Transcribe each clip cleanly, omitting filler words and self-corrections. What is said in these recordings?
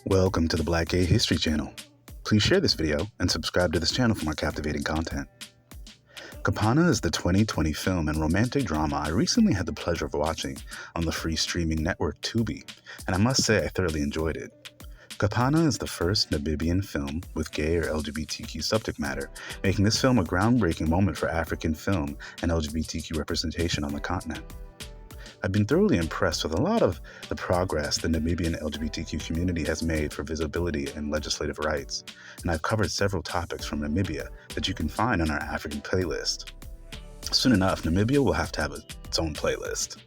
Welcome to the Black Gay History Channel. Please share this video and subscribe to this channel for more captivating content. Kapana is the 2020 film and romantic drama I recently had the pleasure of watching on the free streaming network Tubi, and I must say I thoroughly enjoyed it. Kapana is the first Namibian film with gay or LGBTQ subject matter, making this film a groundbreaking moment for African film and LGBTQ representation on the continent. I've been thoroughly impressed with a lot of the progress the Namibian LGBTQ community has made for visibility and legislative rights, and I've covered several topics from Namibia that you can find on our African playlist. Soon enough, Namibia will have to have its own playlist.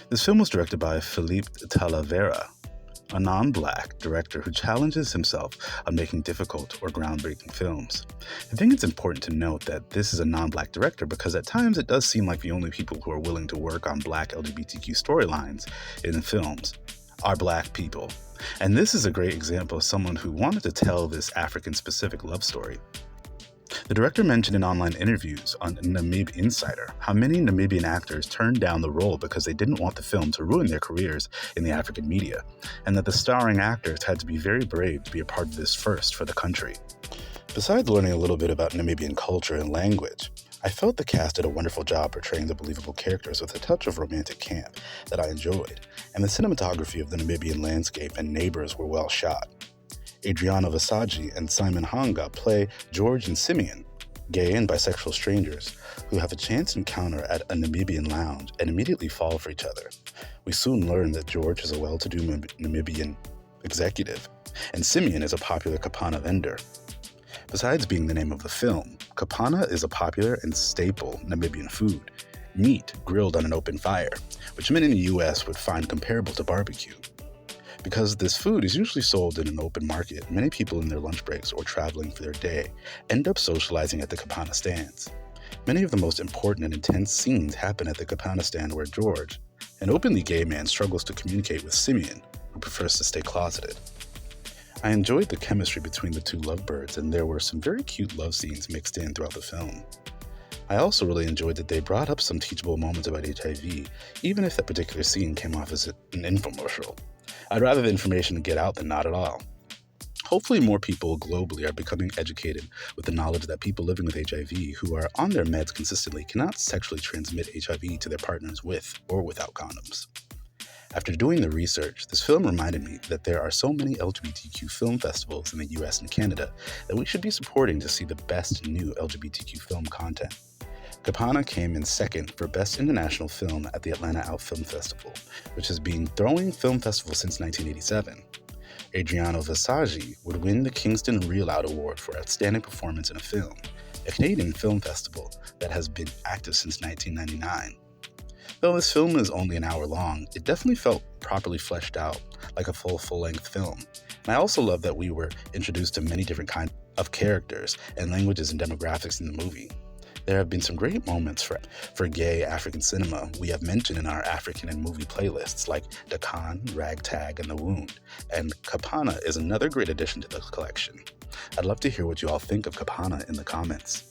This film was directed by Philippe Talavera, a non-Black director who challenges himself on making difficult or groundbreaking films. I think it's important to note that this is a non-Black director because at times it does seem like the only people who are willing to work on Black LGBTQ storylines in films are Black people. And this is a great example of someone who wanted to tell this African-specific love story. The director mentioned in online interviews on Namib Insider how many Namibian actors turned down the role because they didn't want the film to ruin their careers in the African media, and that the starring actors had to be very brave to be a part of this first for the country. Besides learning a little bit about Namibian culture and language, I felt the cast did a wonderful job portraying the believable characters with a touch of romantic camp that I enjoyed, and the cinematography of the Namibian landscape and neighbors were well shot. Adriano Visagie and Simon Hanga play George and Simeon, gay and bisexual strangers who have a chance encounter at a Namibian lounge and immediately fall for each other. We soon learn that George is a well-to-do Namibian executive, and Simeon is a popular Kapana vendor. Besides being the name of the film, Kapana is a popular and staple Namibian food, meat grilled on an open fire, which men in the US would find comparable to barbecue. Because this food is usually sold in an open market, many people in their lunch breaks or traveling for their day end up socializing at the Kapana stands. Many of the most important and intense scenes happen at the Kapana stand where George, an openly gay man, struggles to communicate with Simeon, who prefers to stay closeted. I enjoyed the chemistry between the two lovebirds, and there were some very cute love scenes mixed in throughout the film. I also really enjoyed that they brought up some teachable moments about HIV, even if that particular scene came off as an infomercial. I'd rather the information get out than not at all. Hopefully more people globally are becoming educated with the knowledge that people living with HIV who are on their meds consistently cannot sexually transmit HIV to their partners with or without condoms. After doing the research, this film reminded me that there are so many LGBTQ film festivals in the US and Canada that we should be supporting to see the best new LGBTQ film content. Kapana came in second for Best International Film at the Atlanta Out Film Festival, which has been throwing film festivals since 1987. Adriano Visagie would win the Kingston Reel Out Award for Outstanding Performance in a Film, a Canadian film festival that has been active since 1999. Though this film is only an hour long, it definitely felt properly fleshed out, like a full-length film. And I also love that we were introduced to many different kinds of characters and languages and demographics in the movie. There have been some great moments for gay African cinema we have mentioned in our African and movie playlists like Dakan, Ragtag, and The Wound, and Kapana is another great addition to the collection. I'd love to hear what you all think of Kapana in the comments.